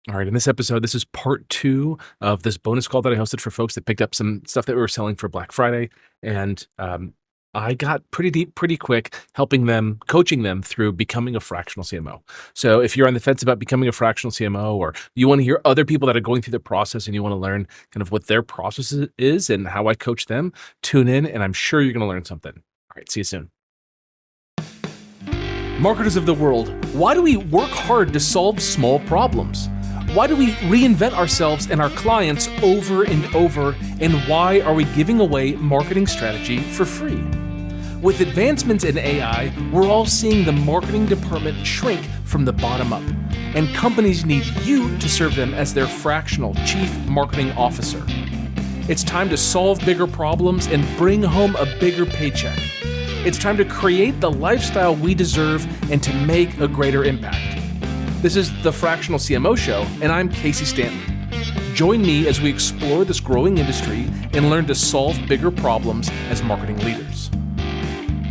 All right, in this episode, this is part 2 of this bonus call that I hosted for folks that picked up some stuff that we were selling for Black Friday. And I got pretty deep, pretty quick, helping them, coaching them through becoming a fractional CMO. So if you're on the fence about becoming a fractional CMO, or you want to hear other people that are going through the process and you want to learn kind of what their process is and how I coach them, tune in, and I'm sure you're going to learn something. All right, see you soon. Marketers of the world, why do we work hard to solve small problems? Why do we reinvent ourselves and our clients over and over? And why are we giving away marketing strategy for free? With advancements in AI, we're all seeing the marketing department shrink from the bottom up. And companies need you to serve them as their fractional chief marketing officer. It's time to solve bigger problems and bring home a bigger paycheck. It's time to create the lifestyle we deserve and to make a greater impact. This is the Fractional CMO Show, and I'm Casey Stanton. Join me as we explore this growing industry and learn to solve bigger problems as marketing leaders.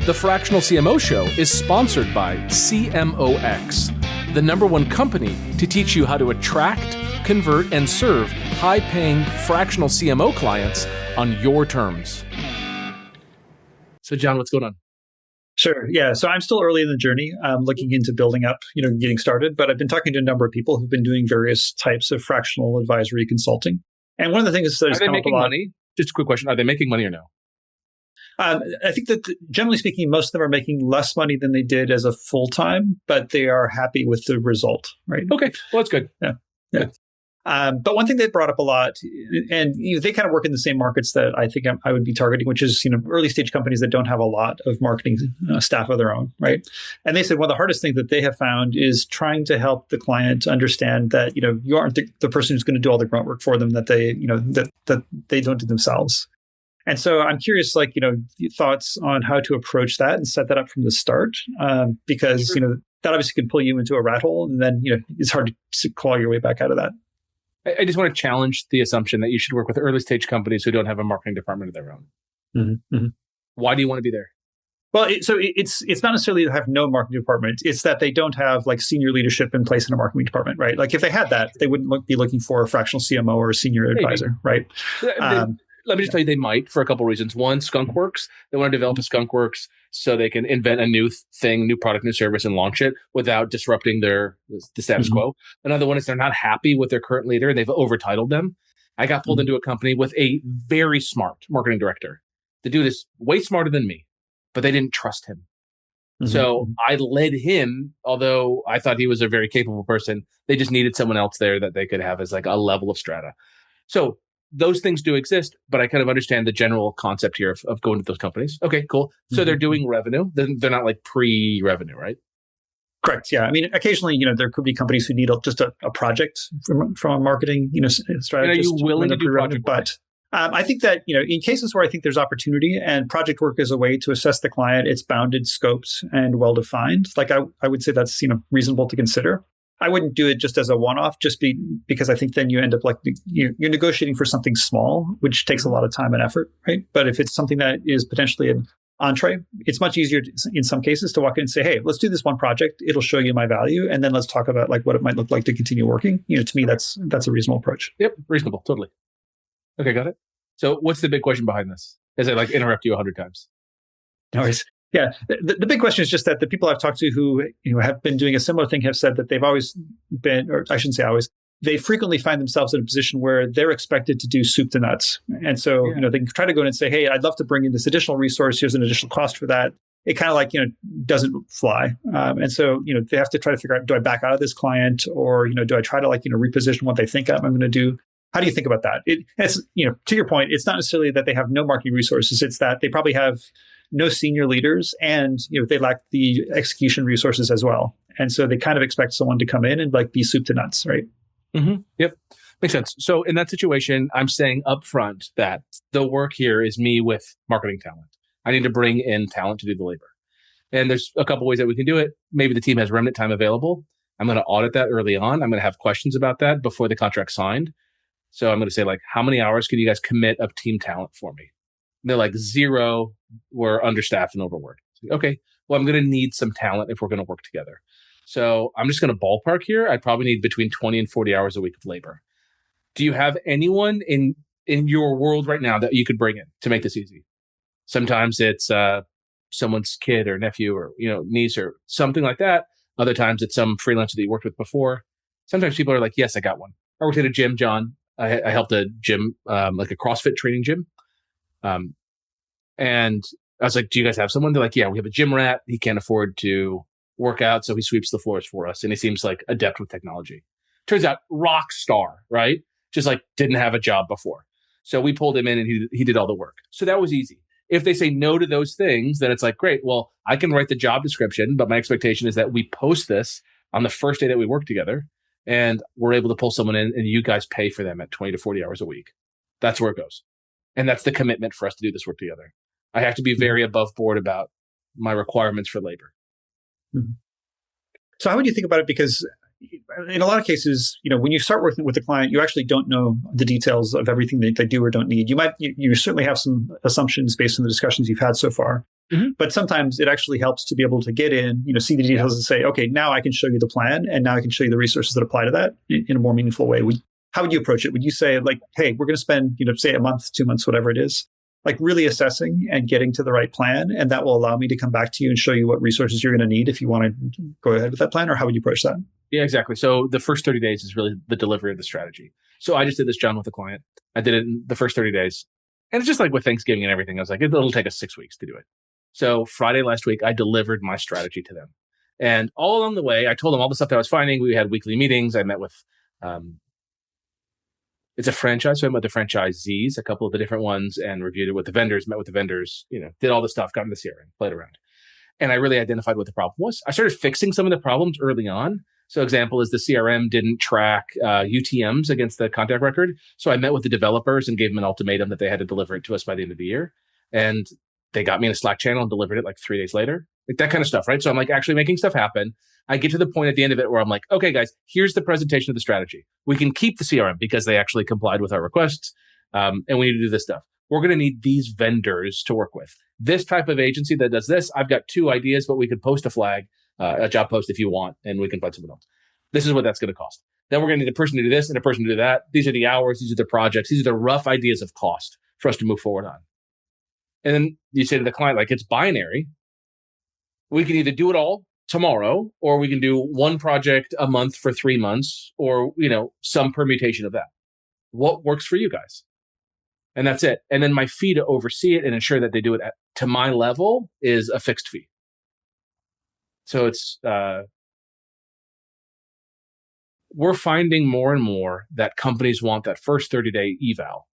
The Fractional CMO Show is sponsored by CMOs, the #1 company to teach you how to attract, convert, and serve high-paying fractional CMO clients on your terms. So, John, what's going on? Sure. Yeah. So I'm still early in the journey. I'm looking into building up, getting started, but I've been talking to a number of people who've been doing various types of fractional advisory consulting. And one of the things that has come up a lot. Are they making money? Just a quick question. Are they making money or no? I think that generally speaking, most of them are making less money than they did as a full-time, but they are happy with the result, right? Okay. Well, that's good. Yeah. But one thing they brought up a lot, and they kind of work in the same markets that I think I would be targeting, which is early stage companies that don't have a lot of marketing staff of their own, right? And they said one of the hardest things that they have found is trying to help the client understand that you aren't the person who's going to do all the grunt work for them, that they that they don't do themselves. And so I'm curious, thoughts on how to approach that and set that up from the start, because that obviously can pull you into a rat hole, and then it's hard to claw your way back out of that. I just want to challenge the assumption that you should work with early stage companies who don't have a marketing department of their own. Mm-hmm. Mm-hmm. Why do you want to be there? Well, it's not necessarily to have no marketing department. It's that they don't have senior leadership in place in a marketing department, right? If they had that, they wouldn't be looking for a fractional CMO or a senior advisor, right? Let me just tell you, they might for a couple of reasons. One, skunkworks. They want to develop a skunkworks so they can invent a new thing, new product, new service, and launch it without disrupting the status quo. Another one is they're not happy with their current leader. They've overtitled them. I got pulled into a company with a very smart marketing director. The dude is way smarter than me, but they didn't trust him. So I led him, although I thought he was a very capable person. They just needed someone else there that they could have as a level of strata. So those things do exist, but I kind of understand the general concept here of going to those companies. Okay, cool. So they're doing revenue. They're not pre-revenue, right? Correct. Yeah. I mean, occasionally, there could be companies who need just a project from a marketing, strategist. And are you willing to do project work? But I think that, in cases where I think there's opportunity and project work is a way to assess the client, it's bounded scopes and well-defined. I would say that's, reasonable to consider. I wouldn't do it just as a one-off, because I think then you end up you're negotiating for something small, which takes a lot of time and effort, right? But if it's something that is potentially an entree, it's much easier in some cases to walk in and say, hey, let's do this one project. It'll show you my value. And then let's talk about what it might look like to continue working. To me, that's a reasonable approach. Yep. Reasonable. Totally. Okay. Got it. So what's the big question behind this? Is it interrupt you 100 times? No worries. Yeah. The big question is just that the people I've talked to who have been doing a similar thing have said that they've always been, or I shouldn't say always, they frequently find themselves in a position where they're expected to do soup to nuts. And so, they can try to go in and say, hey, I'd love to bring in this additional resource. Here's an additional cost for that. It kind of doesn't fly. And so, they have to try to figure out, do I back out of this client, or, do I try to reposition what they think I'm going to do? How do you think about that? It's, to your point, it's not necessarily that they have no marketing resources. It's that they probably have no senior leaders, and they lack the execution resources as well. And so they kind of expect someone to come in and be soup to nuts, right? Mm-hmm. Yep. Makes sense. So in that situation, I'm saying upfront that the work here is me with marketing talent. I need to bring in talent to do the labor. And there's a couple ways that we can do it. Maybe the team has remnant time available. I'm going to audit that early on. I'm going to have questions about that before the contract's signed. So I'm going to say, how many hours can you guys commit of team talent for me? And they're 0, we're understaffed and overworked. Okay, well, I'm going to need some talent if we're going to work together. So I'm just going to ballpark here. I'd probably need between 20 and 40 hours a week of labor. Do you have anyone in your world right now that you could bring in to make this easy? Sometimes it's someone's kid or nephew or niece or something like that. Other times it's some freelancer that you worked with before. Sometimes people are like, yes, I got one. I worked at a gym, John. I helped a gym, like a CrossFit training gym. And I was like, do you guys have someone? They're like, yeah, we have a gym rat. He can't afford to work out, so he sweeps the floors for us. And he seems like adept with technology. Turns out, rock star, right? Just like didn't have a job before. So we pulled him in and he did all the work. So that was easy. If they say no to those things, then it's like, great, well, I can write the job description, but my expectation is that we post this on the first day that we work together and we're able to pull someone in and you guys pay for them at 20 to 40 hours a week. That's where it goes. And that's the commitment for us to do this work together. I have to be very above board about my requirements for labor. Mm-hmm. So how would you think about it? Because in a lot of cases, when you start working with a client, you actually don't know the details of everything that they do or don't need. You certainly have some assumptions based on the discussions you've had so far. Mm-hmm. But sometimes it actually helps to be able to get in, see the details and say, okay, now I can show you the plan and now I can show you the resources that apply to that in a more meaningful way. How would you approach it? Would you say like, hey, we're going to spend, say a month, 2 months, whatever it is, like really assessing and getting to the right plan. And that will allow me to come back to you and show you what resources you're going to need if you want to go ahead with that plan, or how would you approach that? Yeah, exactly. So the first 30 days is really the delivery of the strategy. So I just did this, John, with a client. I did it in the first 30 days. And it's just like with Thanksgiving and everything. I was like, it'll take us 6 weeks to do it. So Friday last week, I delivered my strategy to them. And all along the way, I told them all the stuff that I was finding. We had weekly meetings. I met with, it's a franchise. So I met with the franchisees, a couple of the different ones, and reviewed it with the vendors, met with the vendors, did all the stuff, got in the CRM, played around. And I really identified what the problem was. I started fixing some of the problems early on. So example is the CRM didn't track UTMs against the contact record. So I met with the developers and gave them an ultimatum that they had to deliver it to us by the end of the year. And they got me in a Slack channel and delivered it like 3 days later. Like that kind of stuff, right? So I'm like actually making stuff happen. I get to the point at the end of it where I'm like, okay, guys, here's the presentation of the strategy. We can keep the CRM because they actually complied with our requests. And we need to do this stuff. We're going to need these vendors to work with. This type of agency that does this, I've got 2 ideas, but we could post a flag, a job post if you want, and we can find someone else. This is what that's going to cost. Then we're going to need a person to do this and a person to do that. These are the hours. These are the projects. These are the rough ideas of cost for us to move forward on. And then you say to the client, like, it's binary. We can either do it all tomorrow, or we can do one project a month for 3 months, or, some permutation of that. What works for you guys? And that's it. And then my fee to oversee it and ensure that they do it to my level is a fixed fee. So it's, we're finding more and more that companies want that first 30-day eval.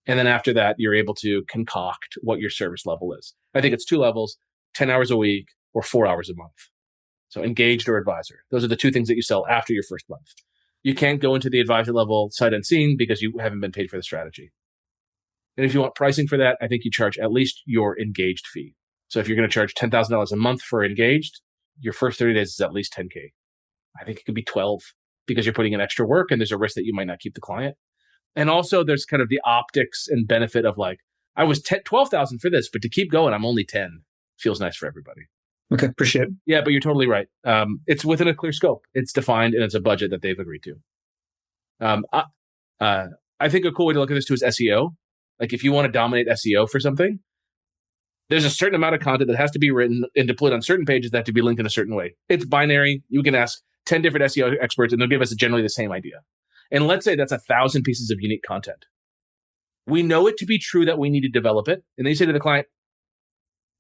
And then after that, you're able to concoct what your service level is. I think it's 2 levels, 10 hours a week or 4 hours a month. So engaged or advisor. Those are the 2 things that you sell after your first month. You can't go into the advisor level sight unseen because you haven't been paid for the strategy. And if you want pricing for that, I think you charge at least your engaged fee. So if you're going to charge $10,000 a month for engaged, your first 30 days is at least $10,000. I think it could be 12 because you're putting in extra work and there's a risk that you might not keep the client. And also there's kind of the optics and benefit of like, I was 12,000 for this, but to keep going, I'm only 10. Feels nice for everybody. Okay, appreciate it. Yeah, but you're totally right. It's within a clear scope. It's defined and it's a budget that they've agreed to. I think a cool way to look at this too is SEO. Like if you want to dominate SEO for something, there's a certain amount of content that has to be written and deployed on certain pages that have to be linked in a certain way. It's binary. You can ask 10 different SEO experts and they'll give us generally the same idea. And let's say that's 1,000 pieces of unique content. We know it to be true that we need to develop it. And then you say to the client,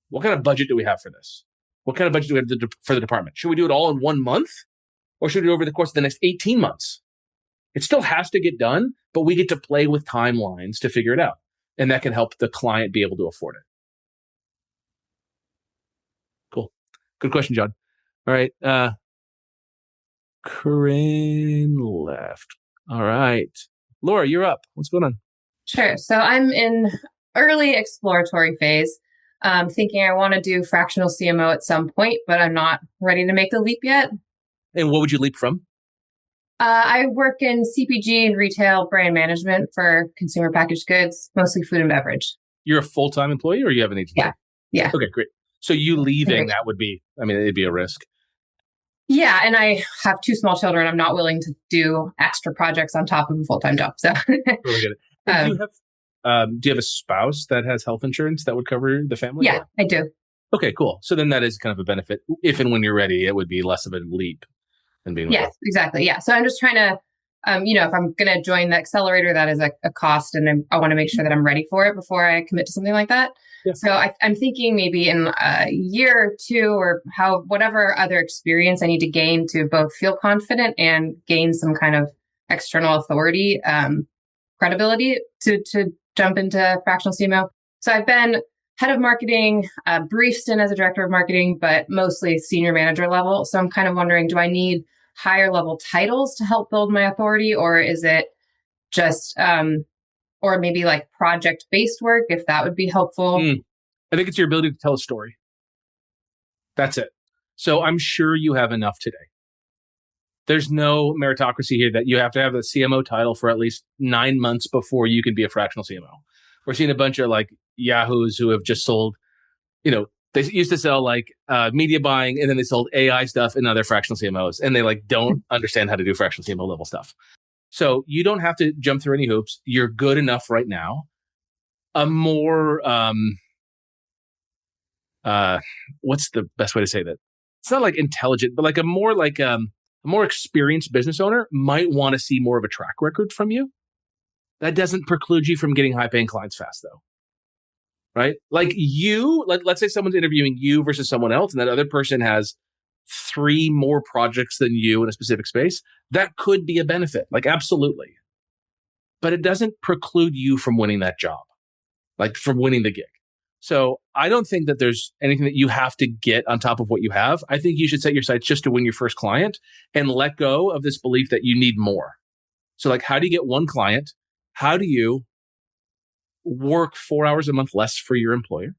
what kind of budget do we have for this? What kind of budget do we have for the department? Should we do it all in 1 month? Or should we do it over the course of the next 18 months? It still has to get done, but we get to play with timelines to figure it out. And that can help the client be able to afford it. Cool. Good question, John. All right. Corinne left. All right. Laura, you're up. What's going on? Sure. So I'm in early exploratory phase, thinking I want to do fractional CMO at some point, but I'm not ready to make the leap yet. And what would you leap from? I work in CPG and retail brand management for consumer packaged goods, mostly food and beverage. You're a full-time employee or you have an agency? Yeah. Okay, great. So you leaving, that would be, it'd be a risk. Yeah, and I have 2 small children. I'm not willing to do extra projects on top of a full-time job. So, Really good. And do you have a spouse that has health insurance that would cover the family? Yeah, I do. Okay, cool. So then that is kind of a benefit. If and when you're ready, it would be less of a leap than being Yes, exactly. Yeah. So I'm just trying to, if I'm going to join the accelerator, that is a cost, and I want to make sure that I'm ready for it before I commit to something like that. Yeah. So I'm thinking maybe in a year or two, or whatever other experience I need to gain to both feel confident and gain some kind of external authority, credibility to jump into fractional CMO. So I've been head of marketing, brief stint as a director of marketing, but mostly senior manager level. So I'm kind of wondering, do I need higher level titles to help build my authority, or is it just, or maybe like project based work, if that would be helpful? I think it's your ability to tell a story. That's it. So I'm sure you have enough today. There's no meritocracy here that you have to have the CMO title for at least 9 months before you can be a fractional CMO. We're seeing a bunch of like yahoos who have just sold, they used to sell like media buying, and then they sold AI stuff, and now they're fractional CMOs, and they like don't understand how to do fractional CMO level stuff. So you don't have to jump through any hoops. You're good enough right now. A more, what's the best way to say that? It's not like intelligent, but like a more experienced business owner might want to see more of a track record from you. That doesn't preclude you from getting high paying clients fast though. Right? Like let's say someone's interviewing you versus someone else, and that other person has 3 more projects than you in a specific space. That could be a benefit, like absolutely. But it doesn't preclude you from winning that job, like from winning the gig. So I don't think that there's anything that you have to get on top of what you have. I think you should set your sights just to win your first client and let go of this belief that you need more. So like, how do you get one client? How do you work 4 hours a month less for your employer?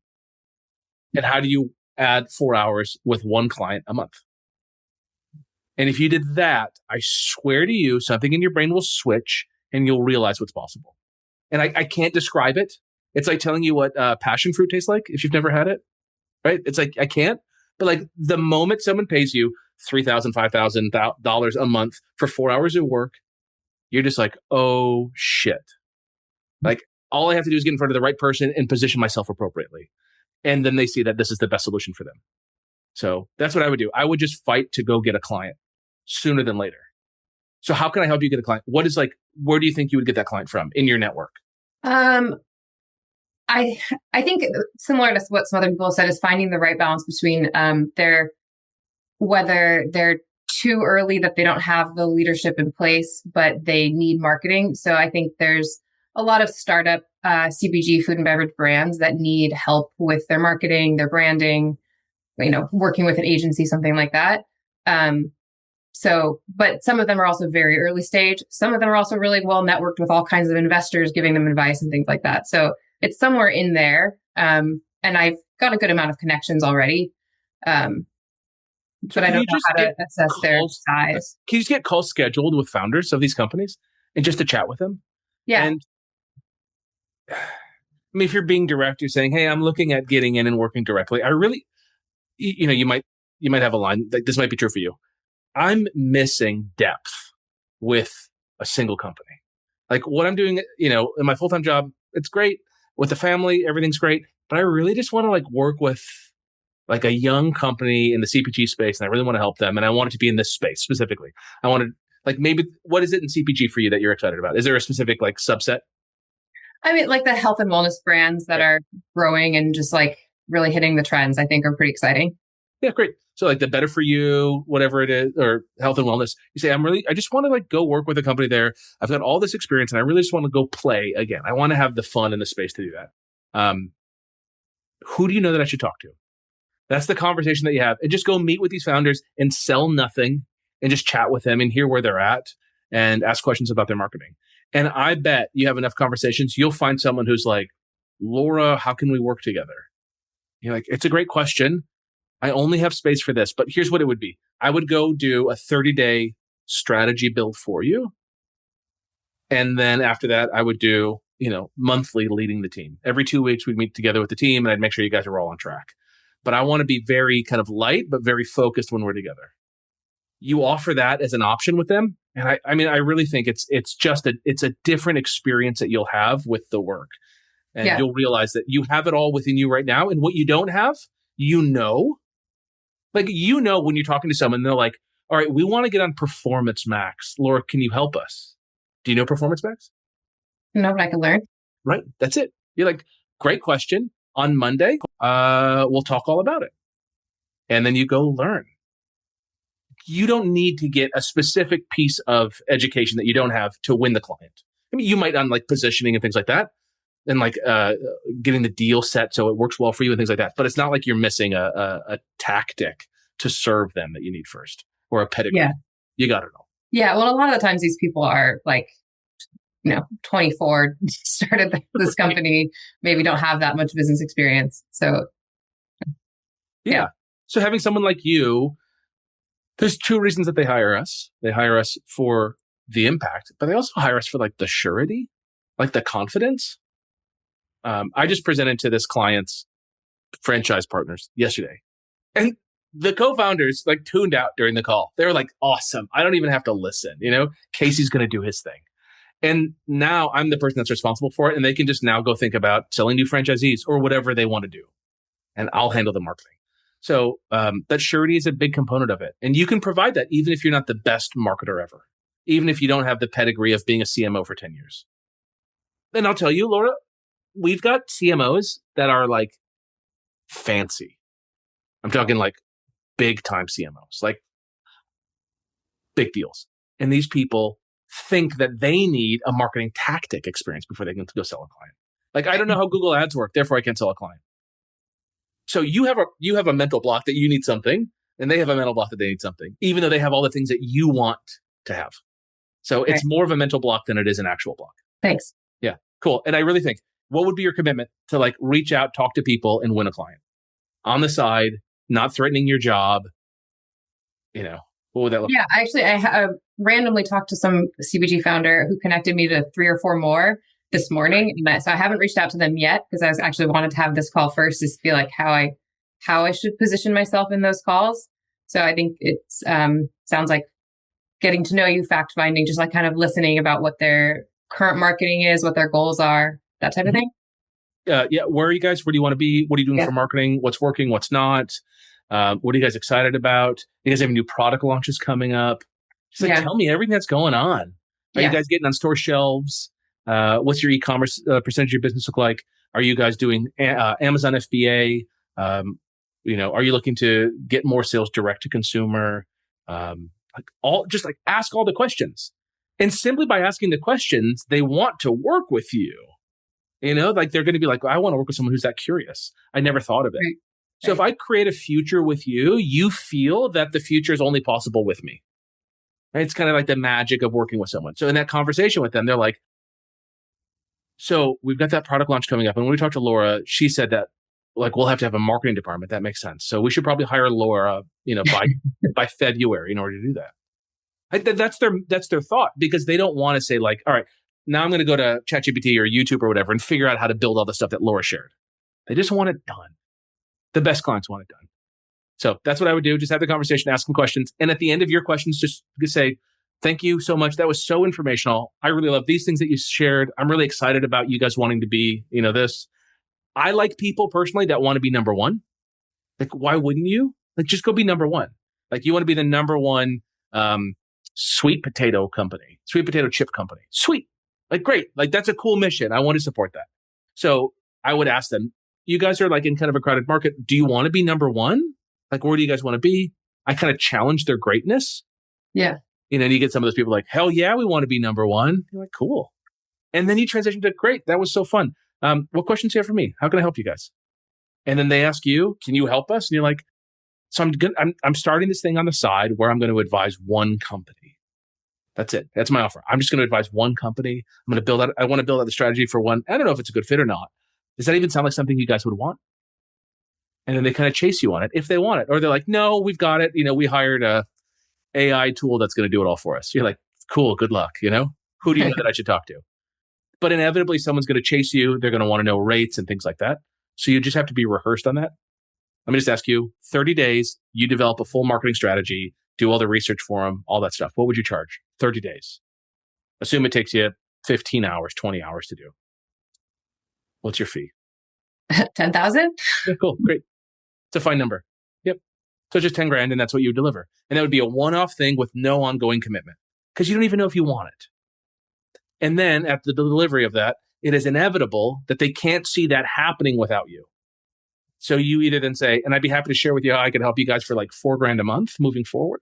And how do you add 4 hours with one client a month? And if you did that, I swear to you, something in your brain will switch and you'll realize what's possible. And I can't describe it. It's like telling you what passion fruit tastes like if you've never had it, right? It's like, I can't. But like the moment someone pays you $3,000, $5,000 a month for 4 hours of work, you're just like, oh shit. Like all I have to do is get in front of the right person and position myself appropriately. And then they see that this is the best solution for them. So that's what I would do. I would just fight to go get a client sooner than later. So how can I help you get a client? Where do you think you would get that client from in your network? I think similar to what some other people said is finding the right balance between whether they're too early that they don't have the leadership in place, but they need marketing. So I think there's a lot of startup CPG food and beverage brands that need help with their marketing, their branding, working with an agency, something like that. But some of them are also very early stage. Some of them are also really well networked with all kinds of investors giving them advice and things like that. So it's somewhere in there. And I've got a good amount of connections already. But I don't know how to assess their size. Can you just get calls scheduled with founders of these companies and just to chat with them? Yeah. And I mean, if you're being direct, you're saying, hey, I'm looking at getting in and working directly. I really, you might have a line, like this might be true for you. I'm missing depth with a single company. Like what I'm doing, in my full-time job, it's great. With the family, everything's great. But I really just want to like work with like a young company in the CPG space, and I really want to help them. And I want it to be in this space specifically. I want to like maybe what is it in CPG for you that you're excited about? Is there a specific like subset? I mean, like the health and wellness brands that are growing and just like really hitting the trends, I think are pretty exciting. Yeah, great. So like the better for you, whatever it is, or health and wellness, you say, I just want to like go work with a company there. I've got all this experience and I really just want to go play again. I want to have the fun and the space to do that. Who do you know that I should talk to? That's the conversation that you have. And just go meet with these founders and sell nothing and just chat with them and hear where they're at and ask questions about their marketing. And I bet you have enough conversations, you'll find someone who's like, Laura, how can we work together? You're like, it's a great question. I only have space for this, but here's what it would be. I would go do a 30-day strategy build for you. And then after that, I would do, monthly leading the team. Every 2 weeks, we'd meet together with the team and I'd make sure you guys are all on track. But I want to be very kind of light, but very focused when we're together. you offer that as an option with them. And I mean, I really think it's a different experience that you'll have with the work. And you'll realize that you have it all within you right now. And what you don't have, like, when you're talking to someone, they're like, all right, we want to get on Performance Max. Laura, can you help us? Do you know Performance Max? No, but I can learn. Right. That's it. You're like, great question. On Monday, we'll talk all about it. And then you go learn. You don't need to get a specific piece of education that you don't have to win the client. I mean, you might on like positioning and things like that, and like getting the deal set so it works well for you and things like that. But it's not like you're missing a tactic to serve them that you need first, or a pedigree. Yeah. You got it all. Yeah. Well, a lot of the times these people are like, 24, started this company, maybe don't have that much business experience. So, yeah. So having someone like you, there's two reasons that they hire us. They hire us for the impact, but they also hire us for like the surety, like the confidence. I just presented to this client's franchise partners yesterday, and the co-founders like tuned out during the call. They were like, awesome. I don't even have to listen. Casey's going to do his thing. And now I'm the person that's responsible for it. And they can just now go think about selling new franchisees or whatever they want to do. And I'll handle the marketing. So that surety is a big component of it. And you can provide that even if you're not the best marketer ever, even if you don't have the pedigree of being a CMO for 10 years. And I'll tell you, Laura, we've got CMOs that are like fancy. I'm talking like big time CMOs, like big deals. And these people think that they need a marketing tactic experience before they can go sell a client. Like, I don't know how Google ads work, therefore I can't sell a client. So you have a mental block that you need something, and they have a mental block that they need something, even though they have all the things that you want to have. So it's more of a mental block than it is an actual block. Thanks. Yeah, cool. And I really think, what would be your commitment to like reach out, talk to people, and win a client on the side, not threatening your job? What would that look like? Yeah, actually, I randomly talked to some CPG founder who connected me to 3 or 4 more this morning. So I haven't reached out to them yet because I was actually wanted to have this call first to feel like how I should position myself in those calls. So I think it's sounds like getting to know you, fact finding, just like kind of listening about what their current marketing is, what their goals are, that type of thing. Yeah. Where are you guys? Where do you want to be? What are you doing for marketing? What's working? What's not? What are you guys excited about? You guys have new product launches coming up? Just like, tell me everything that's going on. Are you guys getting on store shelves? What's your e-commerce percentage of your business look like? Are you guys doing Amazon FBA? Are you looking to get more sales direct to consumer? Ask all the questions. And simply by asking the questions, they want to work with you. Like they're going to be like, I want to work with someone who's that curious. I never thought of it. Right. So if I create a future with you, you feel that the future is only possible with me. Right? It's kind of like the magic of working with someone. So in that conversation with them, they're like, so we've got that product launch coming up. And when we talked to Laura, she said that like, we'll have to have a marketing department. That makes sense. So we should probably hire Laura, by February in order to do that. That's their thought, because they don't want to say like, all right, now I'm going to go to ChatGPT or YouTube or whatever and figure out how to build all the stuff that Laura shared. They just want it done. The best clients want it done. So that's what I would do. Just have the conversation, ask some questions. And at the end of your questions, just say, thank you so much. That was so informational. I really love these things that you shared. I'm really excited about you guys wanting to be, this. I like people personally that want to be number one. Like, why wouldn't you? Like, just go be number one. Like, you want to be the number one sweet potato chip company. Sweet. Like, great. Like, that's a cool mission. I want to support that. So I would ask them, you guys are like in kind of a crowded market. Do you want to be number one? Like, where do you guys want to be? I kind of challenge their greatness. Yeah. And you get some of those people like, hell yeah, we want to be number one. You're like, cool. And then you transition to, great, that was so fun. What questions do you have for me? How can I help you guys? And then they ask you, can you help us? And you're like, so I'm starting this thing on the side where I'm going to advise one company. That's it. That's my offer. I'm just going to advise one company. I want to build out the strategy for one. I don't know if it's a good fit or not. Does that even sound like something you guys would want? And then they kind of chase you on it if they want it. Or they're like, no, we've got it. We hired a AI tool that's going to do it all for us. You're like, cool, good luck. Who do you know that I should talk to? But inevitably, someone's going to chase you. They're going to want to know rates and things like that. So you just have to be rehearsed on that. Let me just ask you, 30 days, you develop a full marketing strategy. do all the research for them, all that stuff. What would you charge? 30 days. Assume it takes you 15 hours, 20 hours to do. What's your fee? 10,000? Yeah, cool. Great. It's a fine number. Yep. So just 10 grand, and that's what you would deliver. And that would be a one-off thing with no ongoing commitment because you don't even know if you want it. And then at the delivery of that, it is inevitable that they can't see that happening without you. So you either then say, and I'd be happy to share with you how I could help you guys for like $4,000 a month moving forward,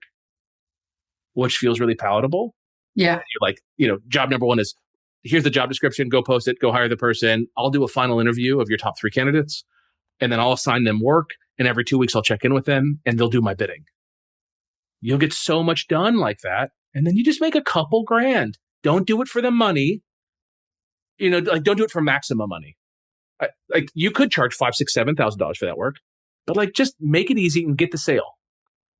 which feels really palatable. Yeah. You're like, job number one is, here's the job description, go post it, go hire the person. I'll do a final interview of your top 3 candidates, and then I'll assign them work. And every 2 weeks, I'll check in with them and they'll do my bidding. You'll get so much done like that. And then you just make a couple grand. Don't do it for the money. Don't do it for maximum money. You could charge $5,000, $6,000, $7,000 for that work, but just make it easy and get the sale.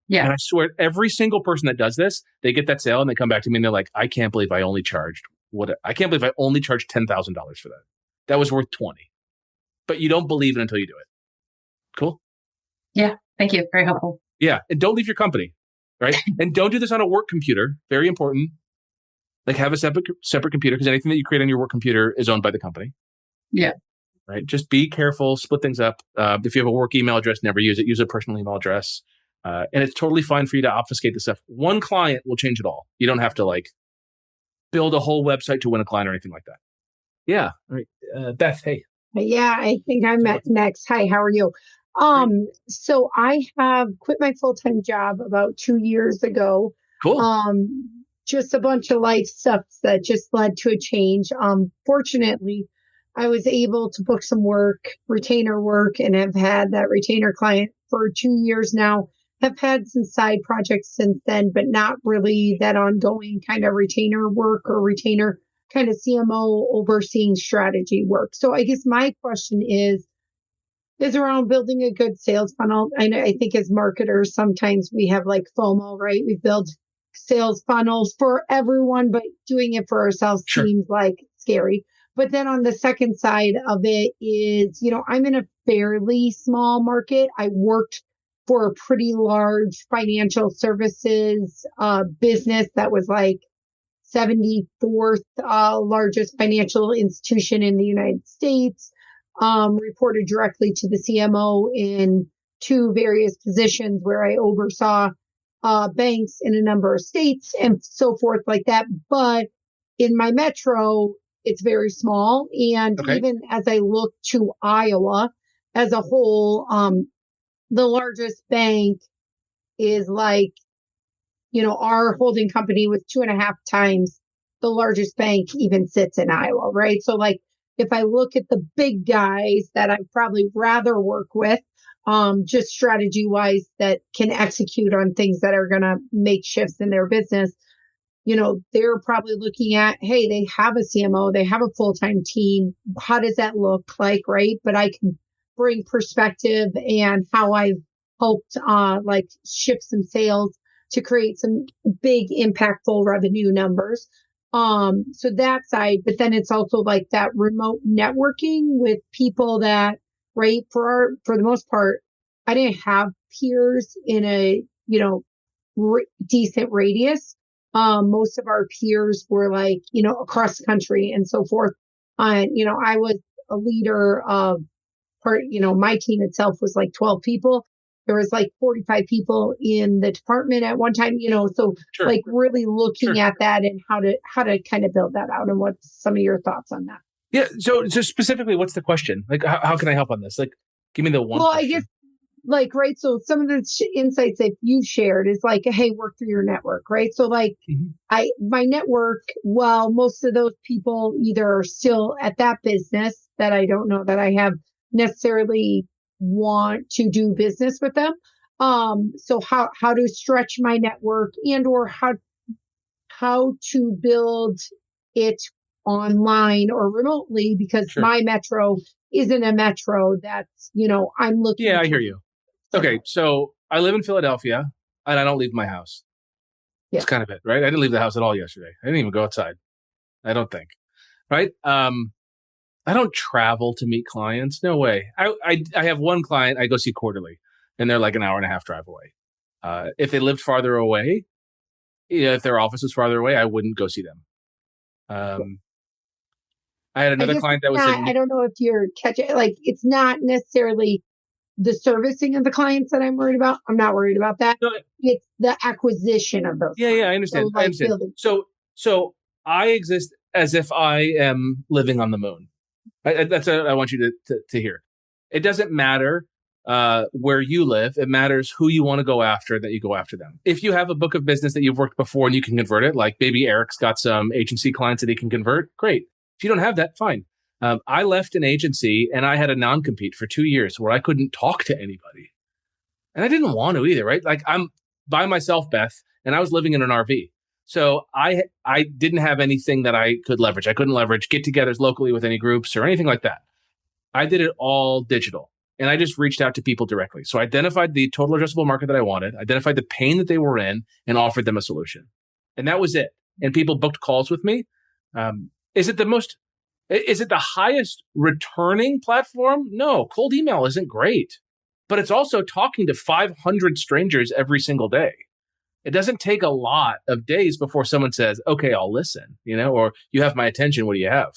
Yeah. And I swear, every single person that does this, they get that sale and they come back to me and they're like, I can't believe I only charged $10,000 for that. That was worth 20. But you don't believe it until you do it. Cool? Yeah. Thank you. Very helpful. Yeah. And don't leave your company, right? And don't do this on a work computer. Very important. Have a separate computer, because anything that you create on your work computer is owned by the company. Yeah. Right. Just be careful, split things up. If you have a work email address, never use it. Use a personal email address. And it's totally fine for you to obfuscate this stuff. One client will change it all. You don't have to build a whole website to win a client or anything like that. Yeah. All right. Beth, hey. Yeah, I think I'm next. Hi, how are you? So I have quit my full-time job about 2 years ago. Cool. Just a bunch of life stuff that just led to a change. Fortunately, I was able to book some work, retainer work, and have had that retainer client for 2 years now. Have had some side projects since then, but not really that ongoing kind of retainer work or retainer kind of CMO overseeing strategy work. So I guess my question is around building a good sales funnel. I think as marketers, sometimes we have FOMO, right? We build sales funnels for everyone, but doing it for ourselves seems scary. But then on the second side of it is, I'm in a fairly small market. I worked for a pretty large financial services business that was 74th largest financial institution in the United States, reported directly to the CMO in 2 various positions where I oversaw banks in a number of states and so forth like that. But in my metro, it's very small. And even as I look to Iowa as a whole, the largest bank is our holding company with 2.5 times the largest bank even sits in Iowa, right? So if I look at the big guys that I'd probably rather work with, just strategy wise, that can execute on things that are going to make shifts in their business, they're probably looking at, hey, they have a CMO, they have a full-time team. How does that look like, right? But I can bring perspective and how I've helped shift some sales to create some big impactful revenue numbers. So that side, but then it's also that remote networking with people that, right, for the most part, I didn't have peers in a, decent radius. Most of our peers were across the country and so forth. I was a leader of my team itself was 12 people. There was 45 people in the department at one time, so Sure. Really looking at that and how to kind of build that out, and what's some of your thoughts on that? Yeah. So specifically, what's the question? How can I help on this? Give me the one. Well, question. I guess so some of the insights that you've shared is hey, work through your network, right? So my network, well, most of those people either are still at that business that I don't know that I have necessarily want to do business with them. So how to stretch my network and or how to build it online or remotely, because my metro isn't a metro that's, I'm looking. Yeah, I hear you. Okay. So I live in Philadelphia and I don't leave my house. Yeah. That's kind of it, right? I didn't leave the house at all yesterday. I didn't even go outside. I don't think. Right. I don't travel to meet clients. No way. I have one client I go see quarterly, and they're an hour and a half drive away. If they lived farther away, if their office was farther away, I wouldn't go see them. I had another client that was I don't know if you're catching, like, it's not necessarily the servicing of the clients that I'm worried about. I'm not worried about that. No, it's the acquisition of those. Yeah, I understand. So, I understand. So I exist as if I am living on the moon. That's what I want you to hear. It doesn't matter where you live. It matters who you want to go after, that you go after them. If you have a book of business that you've worked before and you can convert it, like maybe Eric's got some agency clients that he can convert, great. If you don't have that, fine. I left an agency and I had a non-compete for 2 years where I couldn't talk to anybody. And I didn't want to either, right? Like, I'm by myself, Beth, and I was living in an RV. So I didn't have anything that I could leverage. I couldn't leverage get-togethers locally with any groups or anything like that. I did it all digital. And I just reached out to people directly. So I identified the total addressable market that I wanted, identified the pain that they were in, and offered them a solution. And that was it. And people booked calls with me. Is it the highest returning platform? No, cold email isn't great, but it's also talking to 500 strangers every single day. It doesn't take a lot of days before someone says, okay, I'll listen, or you have my attention. What do you have?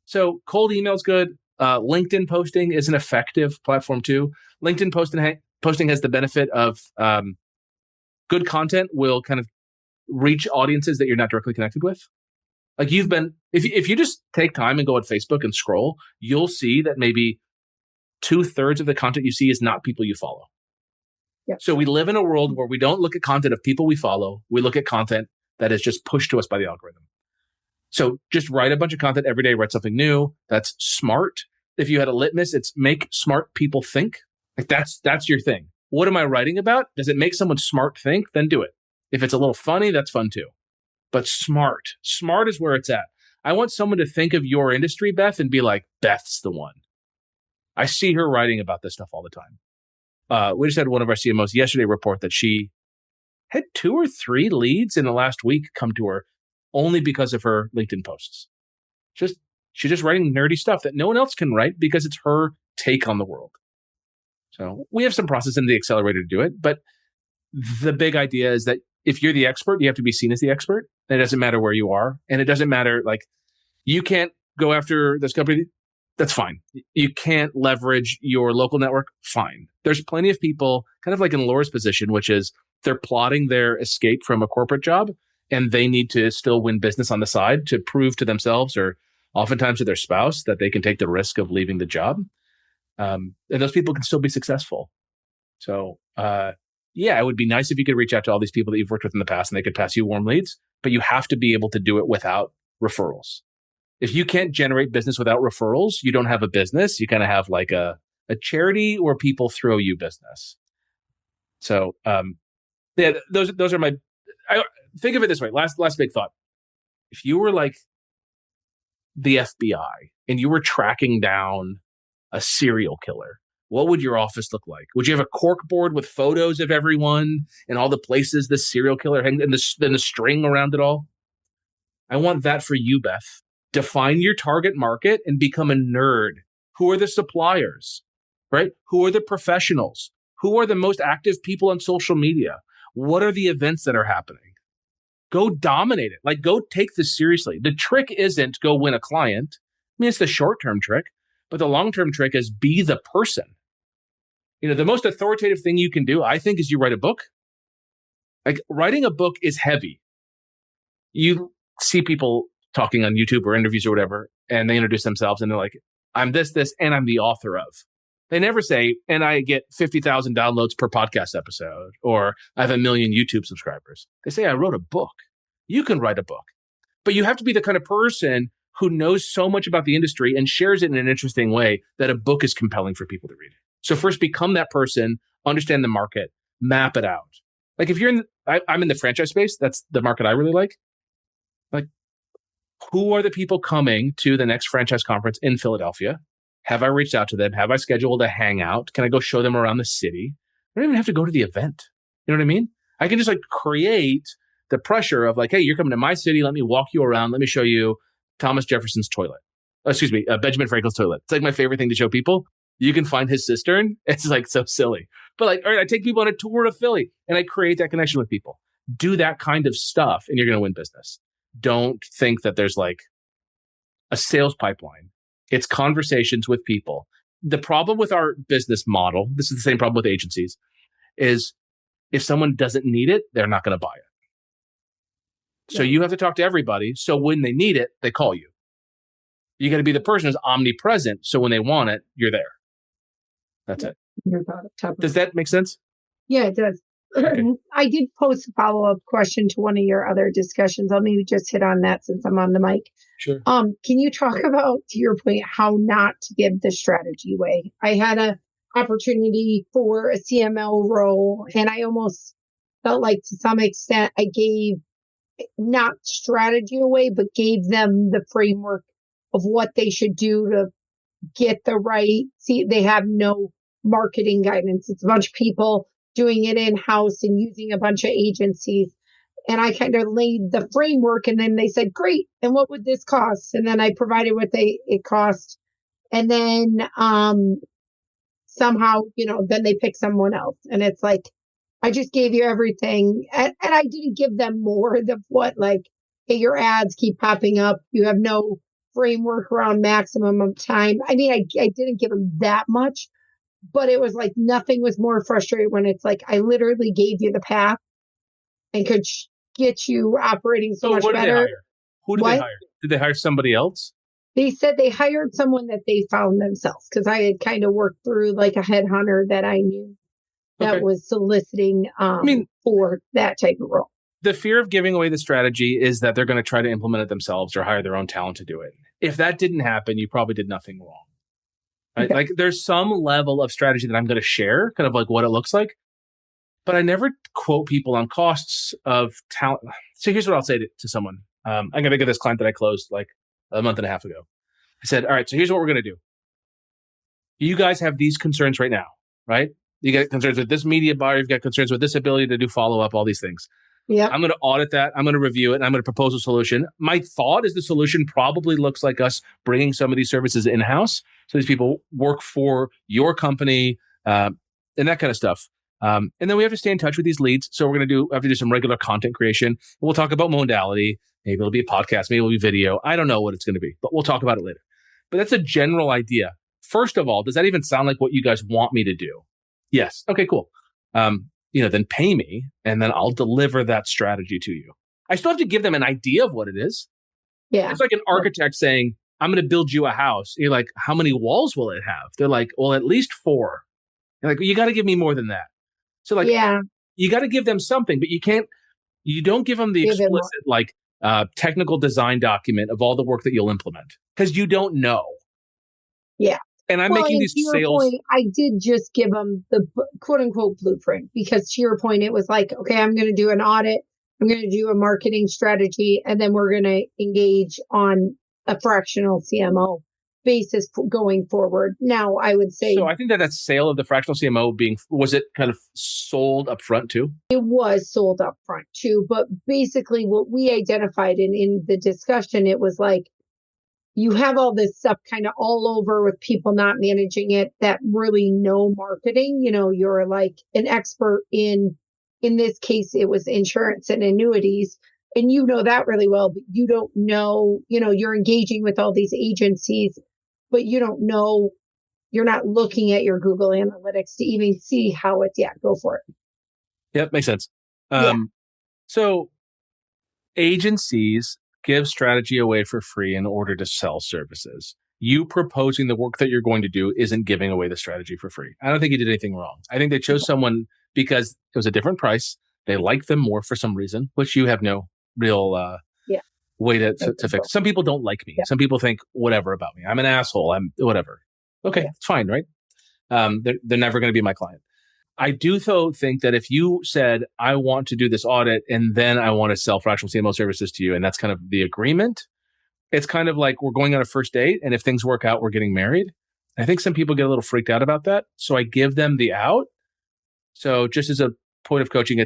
So cold email is good. LinkedIn posting is an effective platform too. LinkedIn posting has the benefit of good content will kind of reach audiences that you're not directly connected with. Like if you just take time and go on Facebook and scroll, you'll see that maybe 2/3 of the content you see is not people you follow. Yep. So we live in a world where we don't look at content of people we follow. We look at content that is just pushed to us by the algorithm. So just write a bunch of content every day, write something new. That's smart. If you had a litmus, it's make smart people think. Like that's your thing. What am I writing about? Does it make someone smart think? Then do it. If it's a little funny, that's fun too. But smart is where it's at. I want someone to think of your industry, Beth, and be like, Beth's the one. I see her writing about this stuff all the time. We just had one of our CMOs yesterday report that she had 2 or 3 leads in the last week come to her only because of her LinkedIn posts. She's just writing nerdy stuff that no one else can write because it's her take on the world. So we have some process in the accelerator to do it, but the big idea is that if you're the expert, you have to be seen as the expert. And it doesn't matter where you are. And it doesn't matter, like, you can't go after this company. That's fine. You can't leverage your local network. Fine. There's plenty of people kind of like in Laura's position, which is they're plotting their escape from a corporate job and they need to still win business on the side to prove to themselves or oftentimes to their spouse that they can take the risk of leaving the job. And those people can still be successful. So, yeah, it would be nice if you could reach out to all these people that you've worked with in the past and they could pass you warm leads, but you have to be able to do it without referrals. If you can't generate business without referrals, you don't have a business. You kind of have like a charity where people throw you business. So, yeah, those are my, think of it this way. Last big thought. If you were like the FBI and you were tracking down a serial killer, what would your office look like? Would you have a cork board with photos of everyone and all the places the serial killer hangs and the string around it all? I want that for you, Beth. Define your target market and become a nerd. Who are the suppliers, right? Who are the professionals? Who are the most active people on social media? What are the events that are happening? Go dominate it. Like, go take this seriously. The trick isn't go win a client. I mean, it's the short-term trick, but the long-term trick is be the person. The most authoritative thing you can do, I think, is you write a book. Like, writing a book is heavy. You see people talking on YouTube or interviews or whatever, and they introduce themselves and they're like, I'm this, and I'm the author of. They never say, and I get 50,000 downloads per podcast episode, or I have 1 million YouTube subscribers. They say, I wrote a book. You can write a book, but you have to be the kind of person who knows so much about the industry and shares it in an interesting way that a book is compelling for people to read. So first, become that person, understand the market, map it out. Like if you're I'm in the franchise space, that's the market I really like. Like, who are the people coming to the next franchise conference in Philadelphia? Have I reached out to them? Have I scheduled a hangout? Can I go show them around the city? I don't even have to go to the event. You know what I mean? I can just like create the pressure of like, hey, you're coming to my city. Let me walk you around. Let me show you Thomas Jefferson's toilet. Benjamin Franklin's toilet. It's like my favorite thing to show people. You can find his cistern. It's like so silly. But like, all right, I take people on a tour of Philly and I create that connection with people. Do that kind of stuff and you're going to win business. Don't think that there's like a sales pipeline. It's conversations with people. The problem with our business model, this is the same problem with agencies, is if someone doesn't need it, they're not going to buy it. So you have to talk to everybody. So when they need it, they call you. You got to be the person who's omnipresent. So when they want it, you're there. That's it. Does that make sense? Yeah, it does. Okay. I did post a follow-up question to one of your other discussions. I'll maybe just hit on that since I'm on the mic. Sure. Can you talk about, to your point, how not to give the strategy away? I had an opportunity for a CMO role, and I almost felt like to some extent I gave not strategy away, but gave them the framework of what they should do to get the right. See, they have no marketing guidance. It's a bunch of people doing it in-house and using a bunch of agencies. And I kind of laid the framework and then they said, great. And what would this cost? And then I provided what it cost. And then, somehow, then they pick someone else. And it's like, I just gave you everything. And I didn't give them more than what, like, hey, your ads keep popping up. You have no framework around maximum of time. I mean, I didn't give them that much. But it was like nothing was more frustrating when it's like I literally gave you the path and could get you operating so much better. Who did they hire? Did they hire somebody else? They said they hired someone that they found themselves because I had kind of worked through like a headhunter that I knew that was soliciting for that type of role. The fear of giving away the strategy is that they're going to try to implement it themselves or hire their own talent to do it. If that didn't happen, you probably did nothing wrong. Right? Okay. Like there's some level of strategy that I'm going to share, kind of like what it looks like, but I never quote people on costs of talent. So here's what I'll say to someone. I'm going to think of this client that I closed like a month and a half ago. I said, all right, so here's what we're going to do. You guys have these concerns right now, right? You got concerns with this media buyer. You've got concerns with this ability to do follow-up, all these things. Yeah. I'm going to audit that. I'm going to review it. And I'm going to propose a solution. My thought is the solution probably looks like us bringing some of these services in-house. So these people work for your company and that kind of stuff. And then we have to stay in touch with these leads. So we're going to have to do some regular content creation. We'll talk about modality. Maybe it'll be a podcast. Maybe it'll be video. I don't know what it's going to be, but we'll talk about it later. But that's a general idea. First of all, does that even sound like what you guys want me to do? Yes. Okay, cool. Then pay me and then I'll deliver that strategy to you. I still have to give them an idea of what it is. Yeah. It's like an architect saying, I'm going to build you a house. You're like, how many walls will it have? They're like, well, at least 4. You're like, you got to give me more than that. So like, you got to give them something, but you don't give them the explicit technical design document of all the work that you'll implement because you don't know. Yeah. And I'm making these sales. Point, I did just give them the quote unquote blueprint because to your point, it was like, okay, I'm going to do an audit. I'm going to do a marketing strategy, and then we're going to engage on a fractional CMO basis going forward. Now, I would say. So I think that sale of the fractional CMO was it kind of sold up front too? It was sold up front too. But basically what we identified in the discussion, it was like, you have all this stuff kind of all over with people not managing it that really know marketing. You're like an expert in this case, it was insurance and annuities. And you know that really well, but you don't know, you're engaging with all these agencies, but you don't know, you're not looking at your Google Analytics to even see how it's, go for it. Yep, makes sense. So agencies give strategy away for free in order to sell services. You proposing the work that you're going to do isn't giving away the strategy for free. I don't think you did anything wrong. I think they chose someone because it was a different price. They liked them more for some reason, which you have no real way to fix. Some people don't like me. Yeah. Some people think whatever about me. I'm an asshole. I'm whatever. Okay, it's fine, right? They're never going to be my client. I do, though, think that if you said, I want to do this audit and then I want to sell fractional CMO services to you, and that's kind of the agreement, it's kind of like we're going on a first date, and if things work out, we're getting married. I think some people get a little freaked out about that. So I give them the out. So just as a point of coaching,